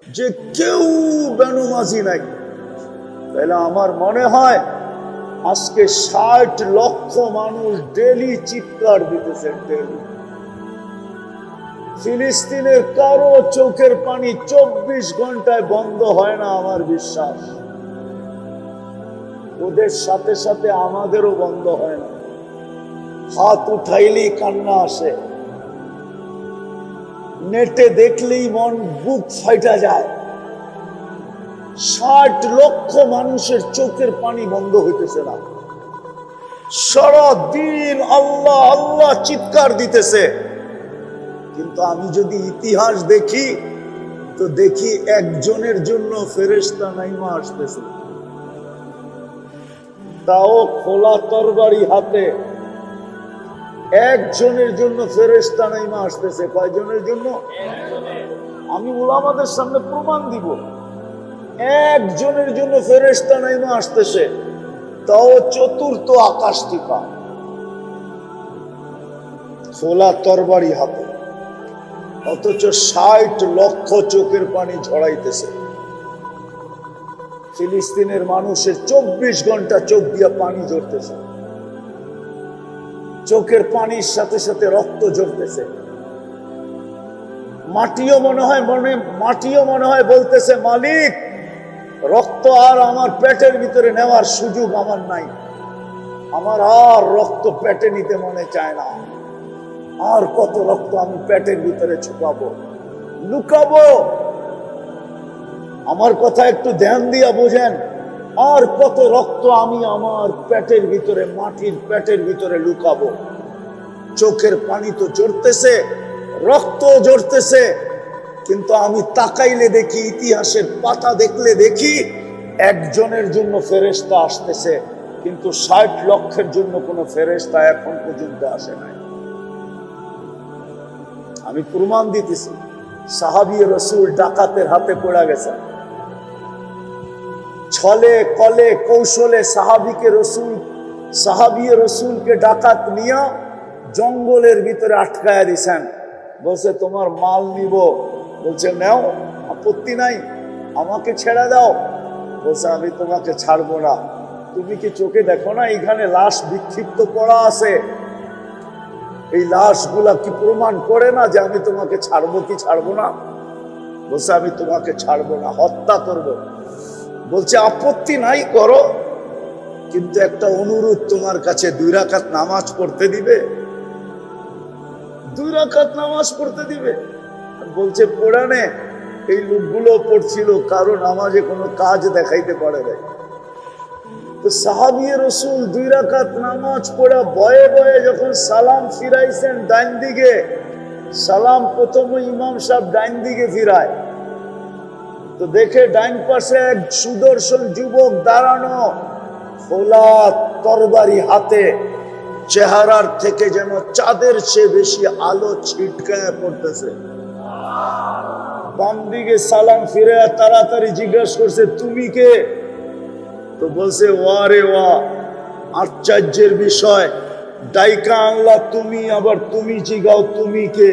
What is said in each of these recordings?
যে কেউ বেনমাজি নাই, তাহলে আমার মনে হয় আজকে 60 লক্ষ মানুষ ডেলি চিৎকার দিতেছে। ডেলি ফিলিস্তিনের কারো চোখের পানি 24 ঘন্টায় বন্ধ হয় না, আমার বিশ্বাস। ওদের সাথে সাথে আমাদেরও বন্ধ হয় না। হাত উঠাইলেই কান্না আসে, নেটে দেখলেই মন বুক ফাইটা যায়। 60 লক্ষ মানুষের চোখের পানি বন্ধ হইতেছে না, সারা দিন আল্লাহ আল্লাহ চিৎকার দিতেছে। কিন্তু আমি যদি ইতিহাস দেখি তো দেখি একজনের জন্য ফেরেশতা নাইমা আসতেছে, তাও খোলা তরবারি হাতে। একজনের জন্য ফেরেশতা নাইমা আসতেছে। কয়জনের জন্য? আমি উলামাদের সামনে প্রমাণ দিব। একজনের জন্য ফেরেশতা নাইমা আসতেছে, তাও চতুর্থ আকাশ থেকে, খোলা তরবারি হাতে। অথচ 60 লক্ষ চোখের পানি ঝরাইতেছে। ফিলিস্তিনের মানুষের 24 ঘন্টা চোখ দিয়া পানি ঝরতেছে, চোখের পানির সাথে সাথে রক্ত ঝরতেছে। মাটিও মনে হয় বলতেছে, মালিক, রক্ত আর আমার পেটের ভিতরে নেওয়ার সুযোগ আমার নাই, আমার আর রক্ত পেটে নিতে মনে চায় না। আর কত রক্ত আমি পেটের ভিতরে ছুপাবো, লুকাবো? আমার কথা একটু ধ্যান দিয়া বোঝেন। আর কত রক্ত আমি আমার পেটের ভিতরে, মাটির পেটের ভিতরে লুকাবো? চোখের পানি তো ঝরতেছে, রক্ত ঝরতেছে, কিন্তু আমি তাকাইলে দেখি, ইতিহাসের পাতা দেখলে দেখি একজনের জন্য ফেরেশতা আসতেছে, কিন্তু 60 লক্ষের জন্য কোনো ফেরেশতা এখন পর্যন্ত আসে নাই। আমি প্রমাণ দিতেছি। সাহাবী রাসূল ডাকাতের হাতে পড়ে গেছে, ছলে কলে কৌশলে সাহাবী রাসূলকে ডাকাত নিয়ে জঙ্গলের ভিতরে আটকায়া দিছেন। বলছে, তোমার মাল নিব। বলছে, নাও, আপত্তি নাই, আমাকে ছেড়ে দাও। বলছে, আমি তোমাকে ছাড়বো না। তুমি কি চোখে দেখো না এখানে লাশ বিক্ষিপ্ত পড়া আছে? এই লাশগুলা কি প্রমাণ করে না যে আমি তোমাকে ছাড়বো কি ছাড়বো না? বলছে, আমি তোমাকে ছাড়বো না, হত্যা করব। বলছে, আপত্তি নাই, করো, কিন্তু একটা অনুরোধ তোমার কাছে, 2 রাকাত নামাজ পড়তে দিবে? 2 রাকাত নামাজ পড়তে দিবে? বলছে, পড়ানে। এই লোকগুলো পড়ছিল, কারো নামাজে কোনো কাজ দেখাইতে পারে নাই। তো সাহাবী রাসূল 2 রাকাত নামাজ পড়া ভয়ে ভয়ে যখন সালাম ফিরাইছেন ডাইন দিকে, সালাম প্রথমে ইমাম সাহেব ডাইন দিকে ফিরায়, তো দেখে ডাইন পাশে এক সুদর্শন যুবক দাঁড়ানো, খোলা তরবারি হাতে, চেহারার থেকে যেন চাঁদের চেয়ে বেশি আলো ছিটকায় পড়তেছে। বাম দিকে সালাম ফিরে তাড়াতাড়ি জিজ্ঞাসা করছে, তুমি কে? তো বলছে, ওয়া রে ওয়া, আশ্চর্যের বিষয়, ডাইকা আনলা তুমি, আবার তুমি জিগাও তুমি কে?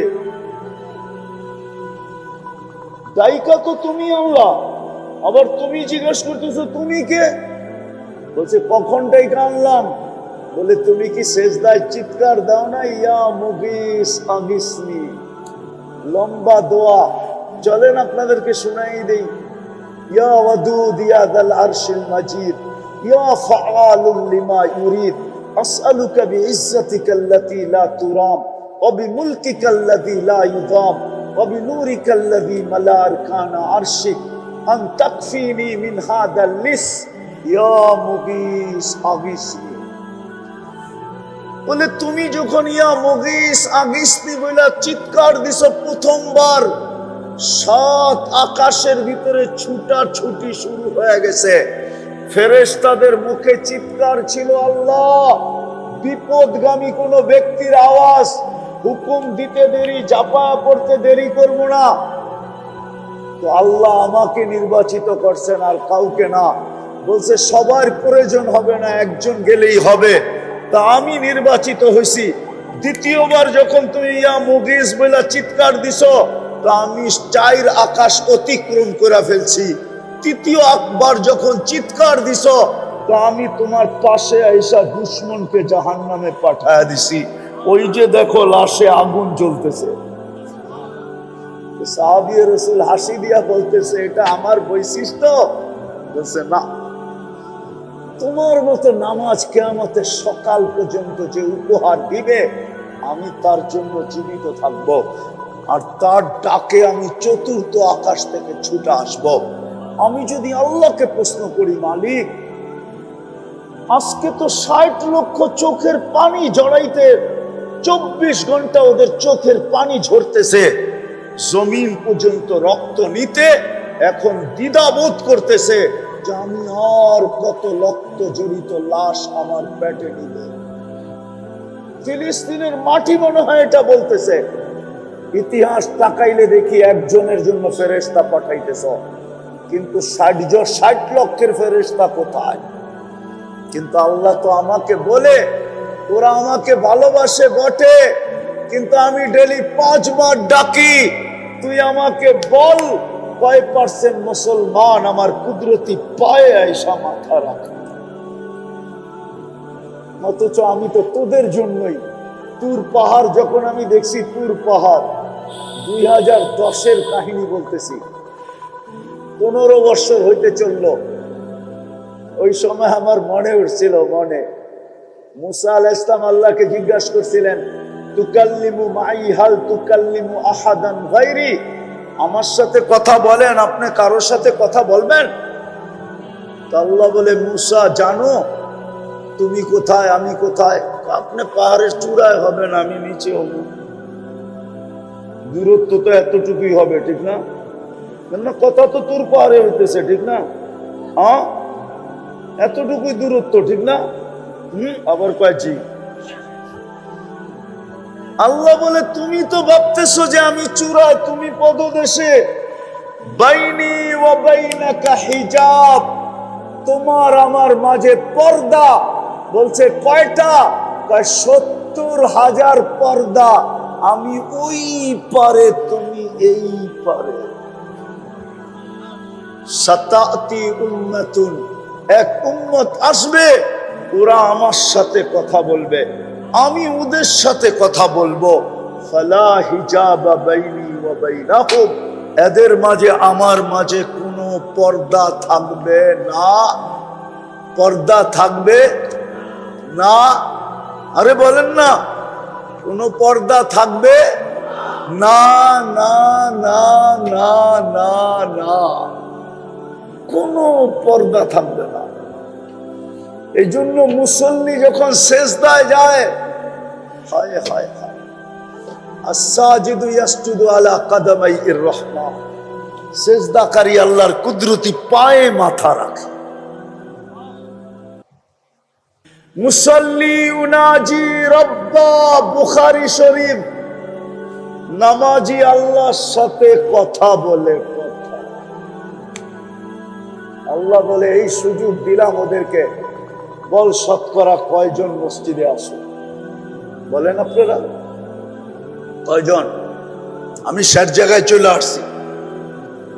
ডাইকা তো তুমি আনলা, আবার তুমি জিজ্ঞাসা করতেছো তুমি কে? বলছে, কখন ডাইকা আনলাম? বলে, তুমি কি সেজদায় চিৎকার দাও না, ইয়া মুগিস আগিসনি? লম্বা দোয়া, চলেন আপনাদেরকে শোনাই দেই। ইয়া ওয়াদুদ ইয়া যাল আরশিল মাজিদ ইয়া ফাআলুল লিমা ইউরিদ আসআলুকা বিইজ্জাতিকাল্লাতী লা তুরাম ওয়া বিমুলকিকাল্লাযী লা ইউযাম ওয়া বিনূরিকাল্লাযী মালা আরকানা আরশিক আন তাকফিনি মিন হাদাল লিস ইয়া মুগিস আগিসনি। বলে, তুমি যখন ইয়া মুগিস আগিসনি বলে চিৎকার দিছো প্রথমবার, 7 আকাশের ভিতরে ছুটাছুটি শুরু হয়ে গেছে। ফেরেশতাদের মুখে চিৎকার ছিল, আল্লাহ, বিপদগামী কোন ব্যক্তির আওয়াজ, হুকুম দিতে দেরি, জাপা পড়তে দেরি করব না। তো আল্লাহ আমাকে নির্বাচিত করছেন, আর কাউকে না। বলছে, সবার প্রয়োজন হবে না, একজন গেলেই হবে। তা আমি নির্বাচিত হয়েছি। দ্বিতীয়বার যখন তুমি ইয়া মুগিস বলে চিৎকার দিছো, তো আমি 4 আকাশ অতিক্রম করে ফেলছি। তৃতীয় একবার যখন চিৎকার দিছ, তো আমি তোমার পাশে আইসা দুশ্মনকে জাহান্নামে পাঠায়া দিছি। ওই যে দেখো লাশে আগুন জ্বলতেছে। সাহাবী রাসূল হাসি দিয়া বলতেছে, এটা আমার বৈশিষ্ট্য? বলছে না, তোমার মতো নামাজ কিয়ামতের সকাল পর্যন্ত যে উপহার দিবে, আমি তার জন্য জীবিত থাকব, আর তার ডাকে আমি 4th আকাশ থেকে ছুটে আসব। আমি যদি আল্লাহকে প্রশ্ন করি, মালিক আজকে তো 60 লক্ষ চোখের পানি জড়াইতে 24 ঘন্টা ওদের চোখের পানি ঝরতেছে, জমিন পর্যন্ত রক্ত নিতে এখন দ্বিধাবোধ করতেছে যে আমি আর কত রক্ত জড়িত লাশ আমার পেটে নিব। ফিলিস্তিনের মাটি মনে হয় এটা বলতেছে। ইতিহাস তাকাইলে দেখি একজনের জন্য ফেরেশতা পাঠাইতেছ, কিন্তু 60 লক্ষের ফেরেশতা কোথায়? কিন্তু আল্লাহ তো আমাকে বলে, ওরা আমাকে ভালোবাসে বটে, কিন্তু আমি ডেলি 5 বার ডাকি, তুই আমাকে বল কয় % মুসলমান আমার কুদরতি পায়ে আইসা মাথা রাখে। অথচ আমি তো তোদের জন্যই তুর পাহাড়, যখন আমি দেখছি তুর পাহাড় 2010-এর কাহিনী বলতেছি, 15 বছর হইতে চললো। ওই সময় আমার মনে উঠছিল, মনে মুসা আলাইহিস সালাম আল্লাহকে জিজ্ঞাসা করছিলেন, তুকাল্লিমু মাই হাল তুকাল্লিমু আহাদান গায়রি, আমার সাথে কথা বলেন, আপনি কারোর সাথে কথা বলবেন? তো আল্লাহ বলে, মুসা জানো তুমি কোথায়, আমি কোথায়? আপনি পাহাড়ের চূড়ায় হবেন, আমি নিচে হব। দূরত্ব তো এতটুকুই হবে, ঠিক না? কেননা কথা তো তোর পাহাড়ে হইতেছে, ঠিক না? হ্যাঁ, এতটুকুই দূরত্ব, ঠিক না? আবার কয় জি। আল্লাহ বলে, তুমি তো ভাবতেছো যে আমি চূড়ায়, তুমি পদদেশে। বাইনি ওয়া বাইনাকা হিজাব, তোমার আমার মাঝে পর্দা। বলছে কয়টা? 70,000 পর্দা। আমি ওই পারে, তুমি এই পারে। সাতাতি উম্মাতুন, এক উম্মত আসবে, ওরা আমার সাথে কথা বলবে, আমি ওদের সাথে কথা বলবো। ফালা হিজাবা বাইনি ওয়া বাইনাহুম, এদের মাঝে আমার মাঝে কোনো পর্দা থাকবে না। পর্দা থাকবে না। আরে বলেন না, কোনো পর্দা থাকবে না, না না না না না, কোনো পর্দা থাকবে না। এই জন্য মুসল্লি যখন সেজদায় যায়, হায় হায় হায়, আস-সাজিদু ইয়াসজুদু আলা কাদামাইর রহমান, সেজদাকারী আল্লাহর কুদরতি পায়ে মাথা রাখে। মুসল্লি উনাজি রব্বা, বুখারী শরীফ, নামাজি আল্লাহর সাথে কথা বলে। কথা আল্লাহ বলে, এই সুযোগ দিলাম ওদেরকে, বল শতকরা কয়জন মসজিদে আসো? বলেন আপনারা কয়জন? আমি 60 জায়গায় চলে আসছি,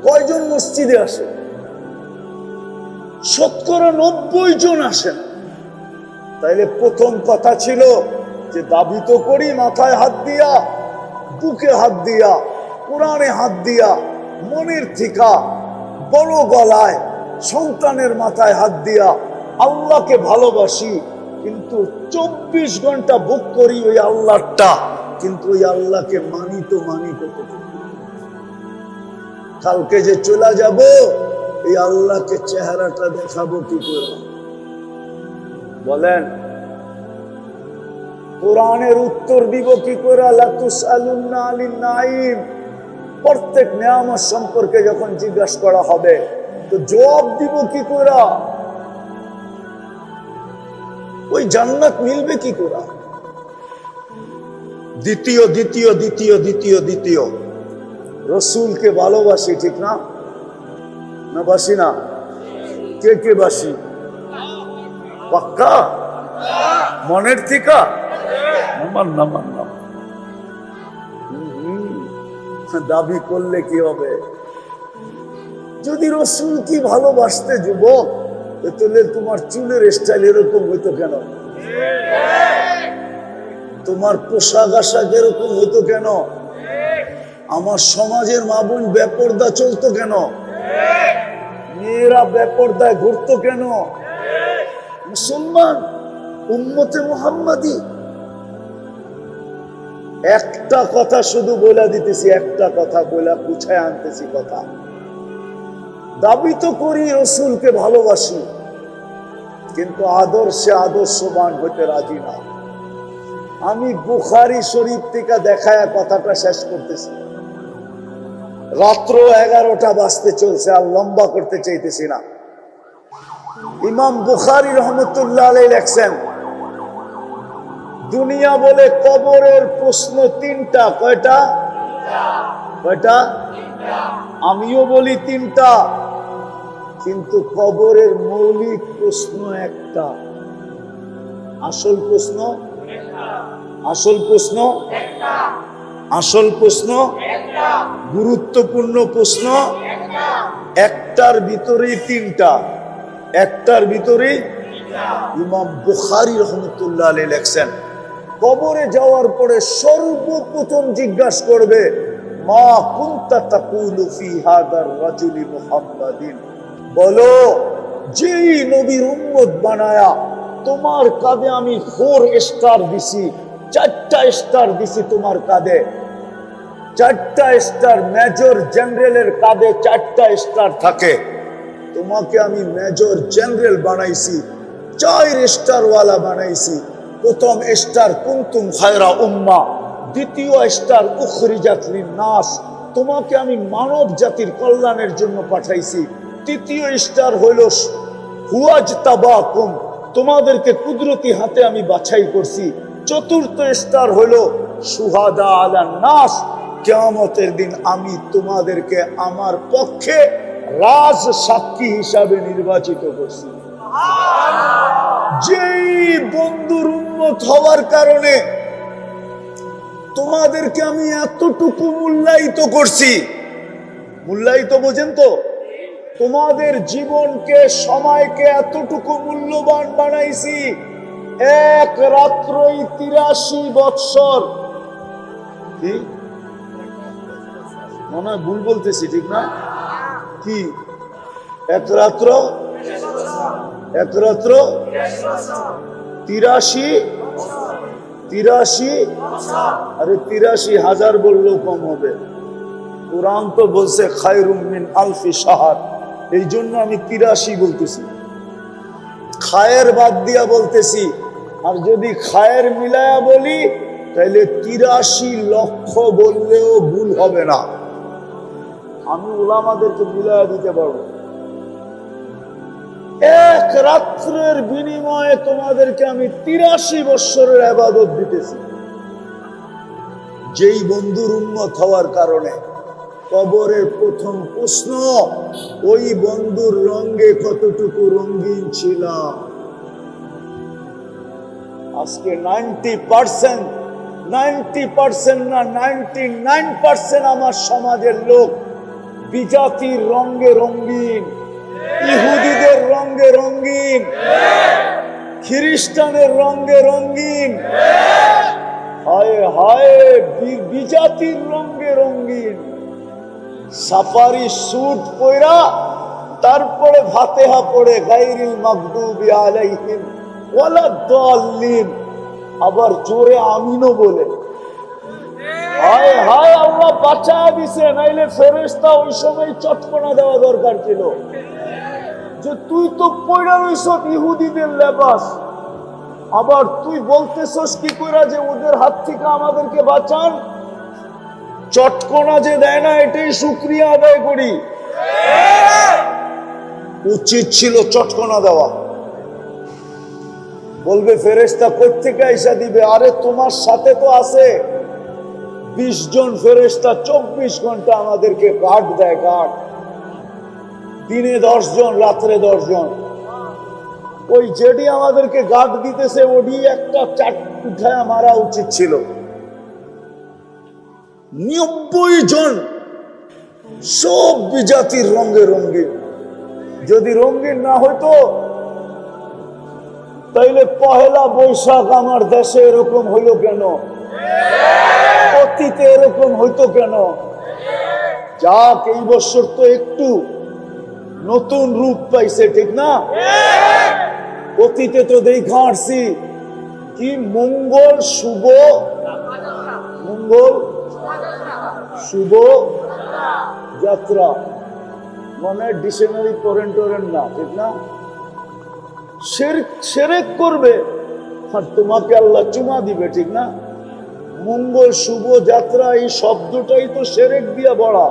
কয়জন মসজিদে আসে? শতকরা 90 জন আসেন। তাইলে প্রথম কথা ছিল যে দাবি তো করি মাথায় হাত দিয়া, বুকে হাত দিয়া, কোরআনে হাত দিয়া, মনের থিকা, বড় গলায়, সন্তানের মাথায় হাত দিয়া আল্লাহকে ভালোবাসি, কিন্তু 24 ঘন্টা বুক করি ওই আল্লাহটা, কিন্তু ওই আল্লাহকে মানি তো মানি কতটুকু? কালকে যে চলে যাব, এই আল্লাহকে চেহারাটা দেখাবো কি করে? বলেন, কোরআনের উত্তর দিব কি করে? লা তুসআলুন্না আনিন নাঈম, প্রত্যেক নিয়ামত সম্পর্কে যখন জিজ্ঞাসা করা হবে, তো জবাব দিব কি করে? ওই জান্নাত মিলবে কি করে? দ্বিতীয় দ্বিতীয় দ্বিতীয় দ্বিতীয় দ্বিতীয় রসুলকে ভালোবাসি, ঠিক না? না বাসি না? কে কে বাসি? পাক্কা মনের থিকা? নামান নামান নাম। দাবি করলে কি হবে? যদি রসুল কি ভালোবাসতে যুবক, তাহলে তোমার চুলের স্টাইল এরকম হইতো কেন? তোমার পোশাক আশাক এরকম হতো কেন? আমার সমাজের মা বোন বেপরদা চলতো কেন? মেয়েরা বেপরদায় ঘুরতো কেন? মুসলমান উম্মতে মুহাম্মাদি। একটা কথা শুধু বলে দিতেছি, একটা কথা বলে গুছায় আনতেছি কথা। দাবি তো করি রসুলকে ভালোবাসি, কিন্তু আদর্শে আদর্শবান হইতে রাজি না। আমি বুখারী শরীফ থেকে দেখায় কথাটা শেষ করতেছি। রাত্র 11টা বাজতে চলছে, আর লম্বা করতে চাইতেছি না। ইমাম বুখারী রহমতুল্লাহ আলাইহি লেখছেন, দুনিয়া বলে কবরের প্রশ্ন 3টা। কয়টা? কয়টা? আমিও বলি 3টা, কিন্তু কবরের মৌলিক প্রশ্ন একটা। আসল প্রশ্ন, আসল প্রশ্ন, আসল প্রশ্ন, গুরুত্বপূর্ণ প্রশ্ন একটার ভিতরেই 3টা, একটার ভিতরেই। ইমাম বুখারী রহমতুল্লাহ আলাইহি লেখছেন, কবরে যাওয়ার পরে সর্বপ্রথম জিজ্ঞাসা করবে, মা কুনতা তাকুলু ফি হাদার রাজুলি মুহাম্মাদিন, বলো যেই নবীর উম্মত বানায়া তোমার কাঁধে আমি 4 স্টার দিছি, 4টা স্টার দিছি তোমার কাঁধে, 4টা স্টার। মেজর জেনারেলের কাঁধে 4টা স্টার থাকে, তোমাকে আমি মেজর জেনারেল বানাইছি, 4 স্টার ওয়ালা বানাইছি। প্রথম স্টার কুনতুম খায়রা উম্মাহ, দ্বিতীয় স্টার উখরিজাত লিন-নাস, তোমাকে আমি মানব জাতির কল্যাণের জন্য পাঠাইছি। তৃতীয় স্টার হইল হুয়াজতাবাকুম, তোমাদেরকে কুদরতি হাতে আমি বাছাই করছি। চতুর্থ স্টার হইল শুহাদা আলান নাস, কিয়ামতের দিন আমি তোমাদেরকে আমার পক্ষে রাজ সাক্ষী হিসাবে নির্বাচিত করছি। যেই বন্ধুর উম্মত হওয়ার কারণে তোমাদেরকে আমি এতটুকু মূল্যায়িত করছি, মূল্যায়িত বোঝেন তো, তোমাদের জীবনকে সময়কে এতটুকু মূল্যবান বানাইছি, এক রাত্রই 83 বৎসর। কি মনে হয় ভুল বলতেছি, ঠিক না? কি এক রাত্র, এক রাত্র 83, 83, আরে 83,000 বললেও কম হবে। কোরআন তো বলছে খায়রুম মিন আলফি শাহর, এই জন্য আমি 83 বলতেছি, খায়ের বাদ দিয়া বলতেছি। আর যদি খায়ের মিলায়া বলি তাহলে 83 লক্ষ বললেও ভুল হবে না। আমি উলামাদেরকে মিলায়া দিতে পারবো। এক রাত্রের বিনিময়ে তোমাদেরকে আমি 83 বৎসরের ইবাদত দিতেছি। যেই বন্ধুর উম্মত হওয়ার কারণে কবরের প্রথম প্রশ্ন, ওই বন্ধুর রঙে কতটুকু রঙিন ছিলাম। আজকে 90% না 99% আমার সমাজের লোক বিজাতির রঙে রঙিন, ইহুদিদের রঙে রঙিন, খ্রিস্টানের রঙে রঙিন, হায় হায় বিজাতির রঙে রঙিন। সাফারি স্যুট পরা, তারপরে ফাতিহা পড়ে গায়রিল মাগদুবি আলাইহিম ওয়ালাদ-দাল্লিন, আবার জোরে আমিনও বলে। হায় হায়, আল্লাহ বাঁচায় দিছে, নাইলে ফেরেশতা ওই সময় চটকনা দেওয়া দরকার ছিল যে তুই তো পয়রা রইছ ইহুদিদের লেবাস, আবার তুই বলতেছস কি কইরা যে ওদের হাত থেকে আমাদেরকে বাঁচান। চটকনা যে দেয় না, এটাই শুকরিয়া আদায় করি। উচিত ছিল চটকনা দেওয়া। বলবে ফেরেশতা কই থেকে আইসা দিবে? আরে তোমার সাথে তো আছে 20 জন ফেরেশতা, 24 ঘন্টা আমাদেরকে গার্ড দেয়, গার্ড। দিনে 10 জন, রাত্রে 10 জন। ওই যেডি আমাদেরকে গার্ড দিতেছে ওডি একটা চাট উঠায় মারা উচিত ছিল। 90 জন সব বিজাতির রঙে রঙিন। যদি রঙিন না হইতো তাইলে পহেলা বৈশাখ আমার দেশে এরকম হইল কেন? অতীতে এরকম হইতো কেন? যাক, এই বছর তো একটু নতুন রূপ পাইছে, ঠিক না? অতীতে তো দেখা আসছি কি মঙ্গল শুভ, মঙ্গল শুভ যাত্রা, মানে ডিকশনারি পড়েন টরেন না, ঠিক না? শিরক করবে আর তোমাকে আল্লাহ চুমা দিবে, ঠিক না? মঙ্গল শুভ যাত্রা এই শব্দটাই তো শিরক দিয়া বড়া।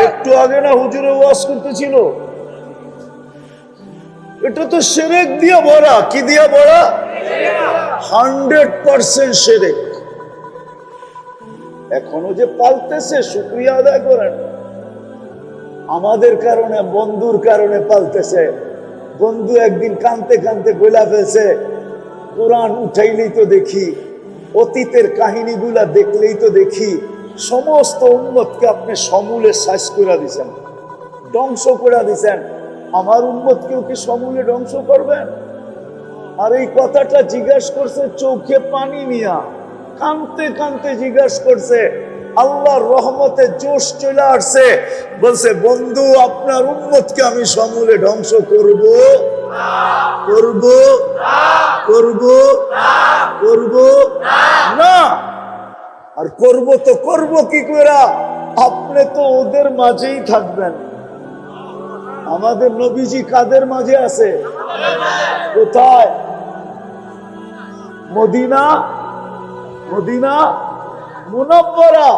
একটু আগে না হুজুরে ওয়াজ করতেছিল, এটা তো শিরক দিয়া ভরা। কি দিয়া ভরা? 100% শিরক। এখনো যে পালতেছে, শুকরিয়া আদায় করেন। আমাদের কারণে, বন্ধুর কারণে পালতেছে। বন্ধু একদিন কানতে কানতে বইলা ফেলছে, কোরআন উঠাইলেই তো দেখি, অতীতের কাহিনীগুলা দেখলেই তো দেখি সমস্ত উম্মতকে আপনি সমূলে শেষ করে দিছেন, ধ্বংস করে দিছেন। আমার উম্মতকেও কি সমূলে ধ্বংস করবেন? আর এই কথাটা জিজ্ঞাসা করছে চোখে পানি নিয়া, কানতে কানতে জিজ্ঞাসা করছে। আল্লাহর রহমতে জোশ চলে আসছে, বলছে বন্ধু আপনার উম্মতকে আমি সমূলে ধ্বংস করব, করব, করব, করব না। আর করব তো করব কি করে? আপনি তো ওদের মাঝেই থাকবেন। আমাদের নবীজি কাদের মাঝে আছে? কোথায়? Medina, Medina Munawwara.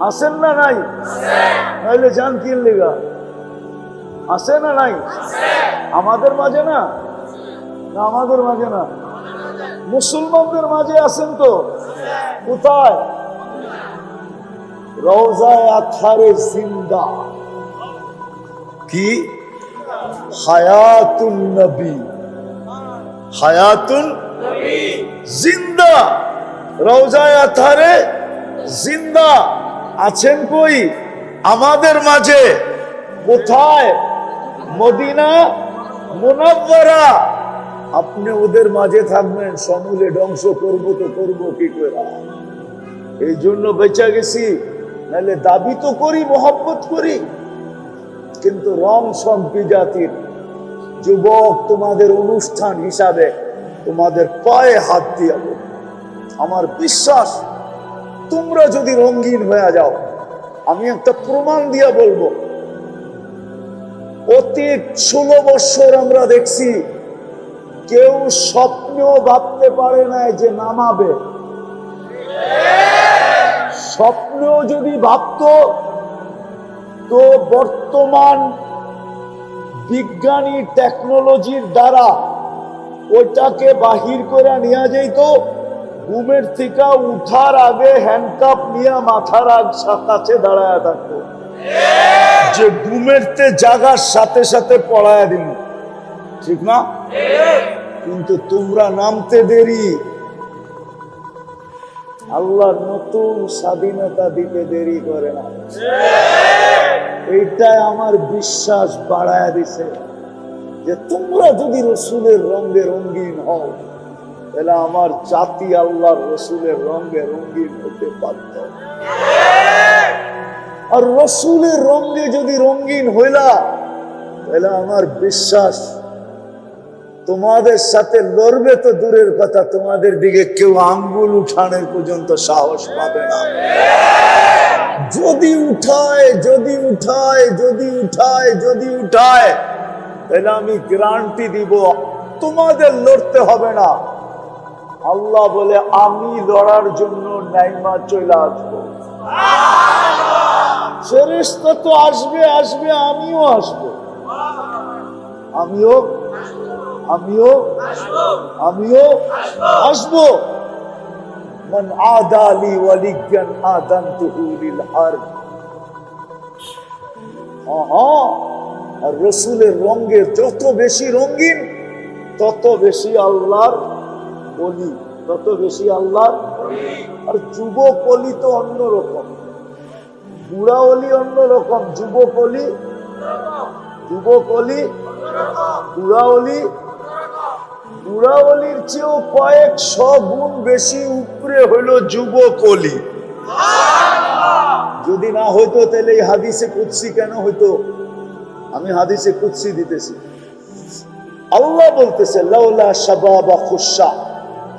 আসেন না নাই? নাইলে জান কিন লেগা? আসে না নাই? আমাদের মাঝে না? না আমাদের মাঝে না, মুসলমানদের মাঝে আছেন তো। কোথায়? রওজায়ে আতহারে জিন্দা। কি? হায়াতুন নবী, হায়াতুন জিন্দা। রওজায়ে আতহারে জিন্দা আছেন কই? আমাদের মাঝে। কোথায়? মদিনা মুনাব্বারা। আপনি ওদের মাঝে থাকবেন, সমূলে ধ্বংস করবো তো করবো কি করে? এই জন্য বেঁচে গেছি। নাহলে দাবি তো করি, মহব্বত করি, কিন্তু রং সব বিজাতির। যুবক, তোমাদের অনুষ্ঠান হিসাবে তোমাদের পায়ে হাত দিয়ে বলবো, আমার বিশ্বাস তোমরা যদি রঙিন হয়ে যাও, আমি একটা প্রমাণ দিয়ে বলবো, অতীত 16 বছর আমরা দেখছি কেউ স্বপ্নেও ভাবতে পারে নাই যে নামাবে। স্বপ্নেও যদি ভাবতো তো বর্তমান বিজ্ঞানী টেকনোলজির দ্বারা ওইটাকে বাহির করে নিয়ে যেত। ঘুমের থেকে উঠার আগে হ্যান্ডকাপ নিয়ে মাথার কাছে দাঁড়ায় থাকতো, যে ঘুমেরতে জাগার সাথে সাথে পড়ায় দিন, ঠিক না? কিন্তু তোমরা নামতে দেরি, আল্লাহর নতুন স্বাধীনতা দিতে দেরি করে না। এইটাই আমার বিশ্বাস বাড়ায় দিছে যে তোমরা যদি রসুলের রঙে রঙিন হও, তাহলে আমার জাতি আল্লাহর রসুলের রঙে রঙিন হতে পারত। আর রসুলের রঙে যদি রঙিন হইলা, তাহলে আমার বিশ্বাস তোমাদের সাথে লড়বে তো দূরের কথা, তোমাদের দিকে কেউ আঙ্গুল উঠানোর পর্যন্ত সাহস পাবে না। যদি উঠায়, যদি উঠায়, যদি উঠায়, যদি উঠায়, তাহলে আমি গ্যারান্টি দিব তোমাদের লড়তে হবে না। আল্লাহ বলে আমি লড়ার জন্য নাইমা চলে আসবো। ফেরেশতা তো আসবে, আসবে, আমিও আসবো, আমিও আমিও আমিও আসবো। মান আদালি ওয়ালিয়ান আদানতুহু লিল হারব। আর রসুলের রঙে যত বেশি রঙিন, তত বেশি আল্লাহর ওলি, তত বেশি আল্লাহর। আর আর যুবক অলি তো অন্যরকম, বুড়া অলি অন্যরকম, যুবক অলি বুড়া অলি, বুড়া অলির চেয়েও কয়েকশো গুণ বেশি উপরে হইল যুবক অলি। যদি না হইতো তাহলে এই হাদিসে কুদসি কেন হইতো? আমি হাদিসে কুদসি দিতেছি। আল্লাহ বলতেছে লাউলা শাবাবা খুশা,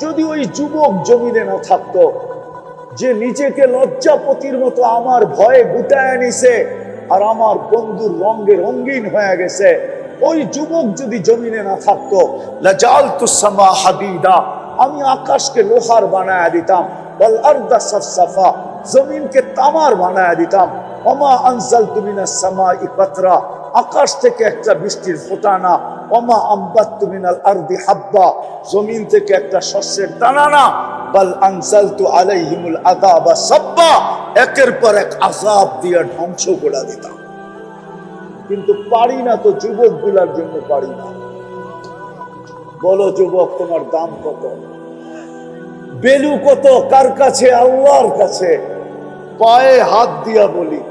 যদি ওই যুবক জমিনে না থাকতো, যে নিজেকে লজ্জাপতির মতো আমার ভয়ে গুটায় নিছে আর আমার বন্ধুর রঙে রঙিন হয়ে গেছে, ওই যুবক যদি জমিনে না থাকতো, লাজালতুস সামা হাদিদা, আমি আকাশকে লোহার বানায়া দিতাম, ওয়াল আরদা সাফসাফা, জমিনকে তামার বানায়া দিতাম, ওমা আনজালতু মিনাস সামাই কাতরা, আকাশ থেকে একটা বৃষ্টির ফোঁটা না, ওমা আম্বাততু মিনাল আরদি হাব্বা, জমিন থেকে একটা শস্যের দানা না, বাল আনজালতু আলাইহিমুল আযাবা সাব্বা, একের পর এক আযাব দিয়ে ধ্বংস করে দিতাম। কিন্তু পারি না তো, যুবক গুলার জন্য পারি না। বলো যুবক, তোমার দাম কত? বেলু কত? কার কাছে? আল্লাহর কাছে। পায়ে হাত দিয়া বলি,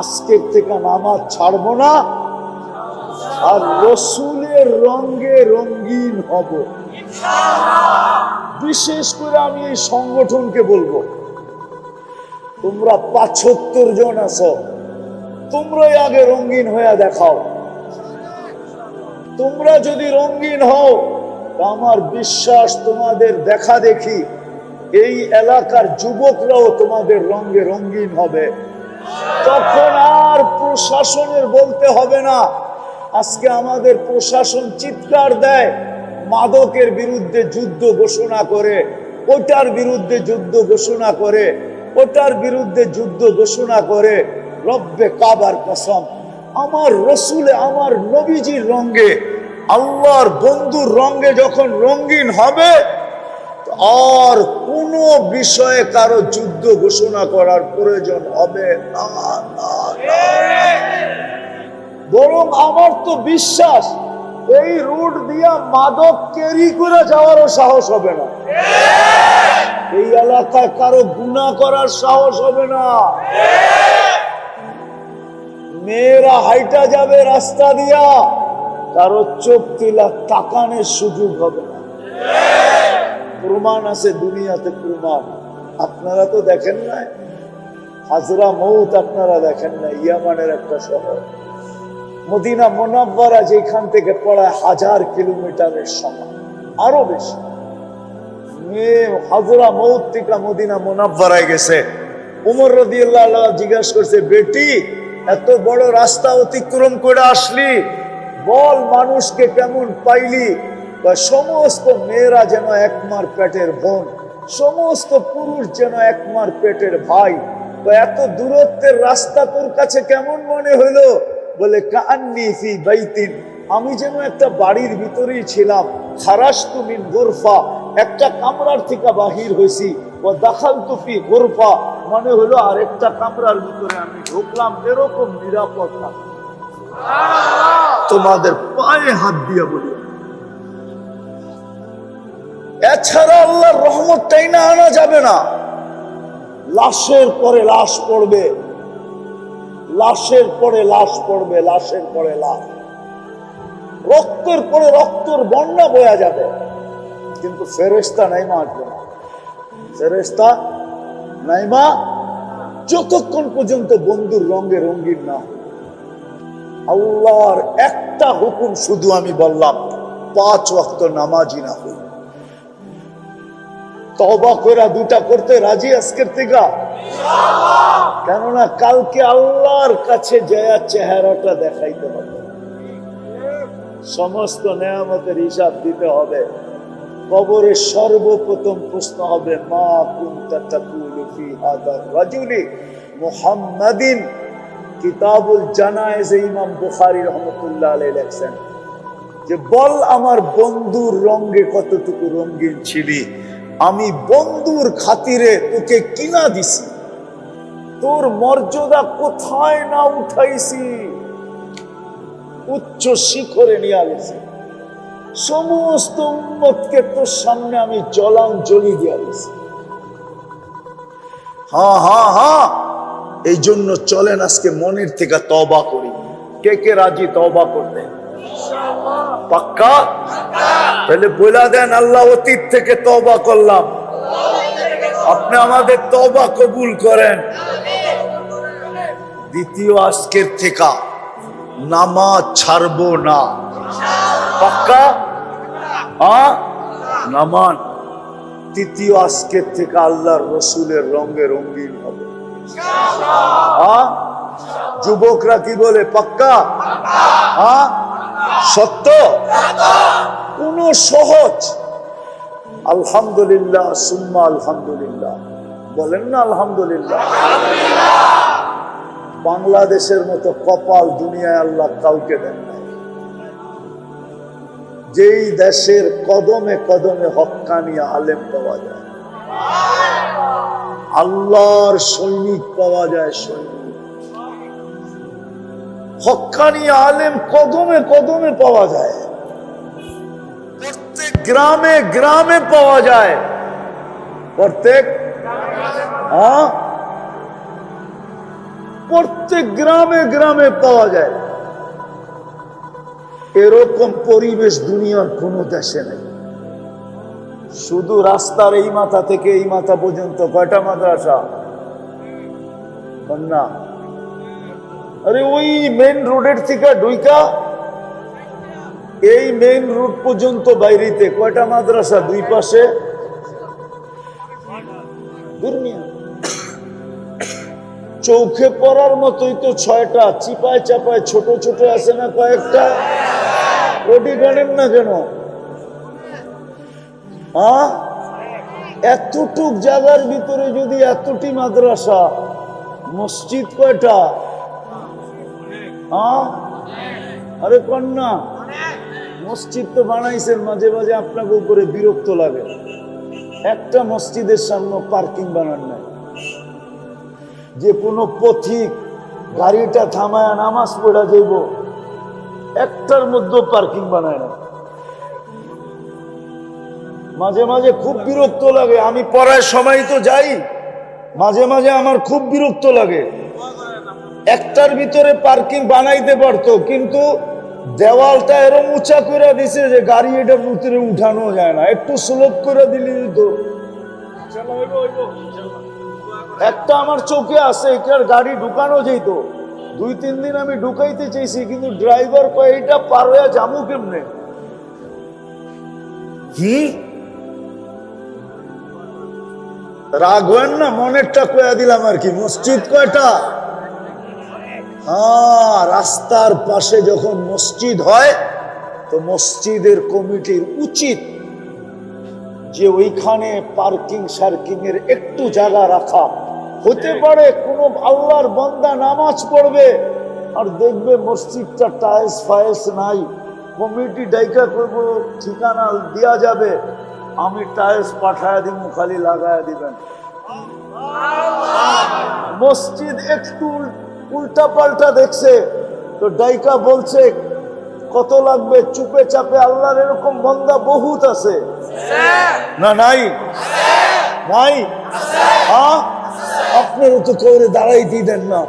আজকের থেকে নামাজ ছাড়বো না, আর রসুলের রঙে রঙিন হব। বিশেষ করে আমি এই সংগঠনকে বলবো, তোমরা ৭৫ জন আছো, তোমরাই আগে রঙিন হয়ে দেখাও। তোমরা যদি রঙিন হও, আমার বিশ্বাস তোমাদের দেখা দেখি এই এলাকার যুবকরাও তোমাদের রঙে রঙিন হবে। তখন আর প্রশাসনের বলতে হবে না। আজকে আমাদের প্রশাসন চিৎকার দেয়, মাদকের বিরুদ্ধে যুদ্ধ ঘোষণা করে, ওটার বিরুদ্ধে যুদ্ধ ঘোষণা করে, ওটার বিরুদ্ধে যুদ্ধ ঘোষণা করে। রব্বে কাবার কসম, আমার রসুলে, আমার নবীজির রঙে, আল্লাহর বন্ধুর রঙে যখন রঙিন হবে, আর কোনো বিষয়ে কারো যুদ্ধ ঘোষণা করার প্রয়োজন হবে না। বরং আমার তো বিশ্বাস, এই রুট দিয়া মাদক ক্যারি করে যাওয়ারও সাহস হবে না, এই এলাকায় কারো গুনাহ করার সাহস হবে না। মেয়েরা হাইটা যাবে রাস্তা দিয়া, কারো চোখ তুলা তাকানোর সুযোগ হবে না। প্রমাণ আছে দুনিয়াতে, প্রমাণ। আপনারা তো দেখেন না, হাজরা মৌত আপনারা দেখেন না, ইয়ামানের একটা শহর। মদিনা মুনাওয়ারা যেখান থেকে পড়ায় 1000 কিলোমিটারের সমান, আরো বেশি। মেয়ে হাজরা মৌত থেকে মদিনা মুনাওয়ারায় গেছে। উমর রাদিয়াল্লাহু আনহু জিজ্ঞাসা করছে, বেটি এত বড় রাস্তা অতিক্রম করে আসলি, বল মানুষকে কেমন পাইলি? সমস্ত মেয়েরা যেন একমার পেটের বোন, সমস্ত পুরুষ যেন একমার পেটের ভাই। এত দূরত্বের রাস্তা তোর কাছে কেমন মনে হইলো? বলে কান্নি ফি বাইতিন, আমি যেন একটা বাড়ির ভিতরেই ছিলাম। খারাজতু মিন গুরফা, একটা কামরার থেকে বাহির হইছি। ও দাখালতু ফি গুরফা, মনে হলো আর একটা কামরার ভিতরে আমি ঢুকলাম, এরকম নিরাপদ না। তোমাদের পায়ে হাত দিয়া বলি, এছাড়া আল্লাহর রহমতটাই না আনা যাবে না। লাশের পরে লাশ পড়বে, লাশের পরে লাশ পড়বে, লাশের পরে লাশ, রক্তের পরে রক্তর বন্যা বয়া যাবে, কিন্তু ফেরেশতা নাইমা আসবে না। ফেরেশতা নাইমা যতক্ষণ পর্যন্ত বন্ধুর রঙে রঙিন না। আল্লাহর একটা হুকুম শুধু আমি বললাম, 5 ওয়াক্ত নামাজি না হই। তওবা করে 2টা করতে রাজি আজকের থেকে, কেননা কালকে আল্লাহর কাছে যায় চেহারাটা দেখাইতে হবে, সমস্ত নেয়ামতের হিসাব দিতে হবে। কবরে সর্বপ্রথম প্রশ্ন হবে, মা কুনতা তাকুলু ফি হাদা রাজুলি মুহাম্মাদিন। কিতাবুল জানায়েজ ইমাম বুখারী রাহমাতুল্লাহ আলাইহি লেখেন যে, বল আমার বন্ধুর রঙে কতটুকু রঙিন ছিলি, আমি বন্ধুর খাতিরে তোকে কিনা দিছি, তোর মর্যাদা কোথায় না উঠাইছি, উচ্চ শিখরে নিয়ে গেছি, সমস্ত উম্মতকে তোর সামনে আমি জলাঞ্জলি দিয়া দিছি। হ্যাঁ হ্যাঁ হ্যাঁ, এই জন্য চলেন আজকে মনের থেকে তওবা করি। কে কে রাজি তওবা করতে? পাক্কা? তাহলে বলে দেন, আল্লাহ অতীত থেকে তওবা করলাম, আপনি আমাদের তওবা কবুল করেন। দ্বিতীয়, আজকের থেকে নামাজ ছাড়বো না। পাক্কা? নামান। তৃতীয়, আজকের থেকে আল্লাহর রসুলের রঙে রঙিন হবে। যুবকরা কি বলে? পাক্কা? সত্য? কোন সহজ? আলহামদুলিল্লাহ সুম্মা আলহামদুলিল্লাহ বলেন না, আলহামদুলিল্লাহ। বাংলাদেশের মতো কপাল দুনিয়ায় আল্লাহ কাউকে দেন নাই। যেই দেশের কদমে কদমে হক্কানি আলেম পাওয়া যায়, আল্লাহর সৈনিক পাওয়া যায়, সৈনিক হক্কানি আলেম কদমে কদমে পাওয়া যায়, প্রত্যেক গ্রামে গ্রামে পাওয়া যায়, প্রত্যেক প্রত্যেক গ্রামে গ্রামে পাওয়া যায়। এরকম পরিবেশ দুনিয়ার কোন দেশে নেই। শুধু রাস্তার এই মাথা থেকে এই মাথা পর্যন্ত কয়টা মাদ্রাসা? না, আরে ওই মেইন রোডের থেকে ঢুইকা এই মেইন রোড পর্যন্ত বাইরেতে কয়টা মাদ্রাসা? দুই পাশে। চোখে পড়ার মতোই তো 6টা, চিপায় চাপায় ছোট ছোট আছে না কয়েকটা, ওটি জানেন না কেন? এতটুক জায়গার ভিতরে যদি এতটি মাদ্রাসা, মসজিদ কয়টা? আরে কন্যা, মসজিদ তো বানাইছেন, মাঝে মাঝে আপনাকে উপরে বিরক্ত লাগে। একটা মসজিদের সামনে পার্কিং বানান নাই। যে কোনো পথিক গাড়িটা থামায় নামাজ পড়া যাইব, একটার মধ্যে পার্কিং বানায় না। মাঝে মাঝে খুব বিরক্ত লাগে। আমি পড়ার সময় তো যাই, মাঝে মাঝে আমার খুব বিরক্ত লাগে। একটার ভিতরে পার্কিং বানাইতে পারতো, কিন্তু দেওয়ালটা এরম উঁচা করে দিছে যে গাড়ি এটার ভিতরে উঠানো যায় না। একটু সুলভ করে দিলি তো একটা আমার চোখে আছে, এটার গাড়ি ঢুকানো যেত। 2-3 দিন আমি ঢুকাইতে চাইছি, কিন্তু ড্রাইভার কয় এটা পার হয়ে যাবো কেমনে? রাগ হয় না, মনেরটা কয়া দিলাম আর কি। মসজিদ কয়টা? রাস্তার পাশে যখন মসজিদ হয় তো মসজিদের কমিটির উচিত যে ওইখানে পার্কিং সার্কিং এর একটু জায়গা রাখা। হতে পারে কোন আল্লাহর বান্দা নামাজ পড়বে আর দেখবে মসজিদটা টাইলস ফাইলস নাই, কমিটি ডাইকা করবো, ঠিকানা দেওয়া যাবে, আমি টাইলস পাঠায় দিব, খালি লাগায় দিবেন। মসজিদ একটু উল্টা পাল্টা দেখছে তো ডাইকা বলছে কত লাগবে, চুপে চাপে। আল্লাহর এরকম বান্দা বহুত আছে না? নাই? নাই? আপনারও তো কেউ দাঁড়াইতে দেন না।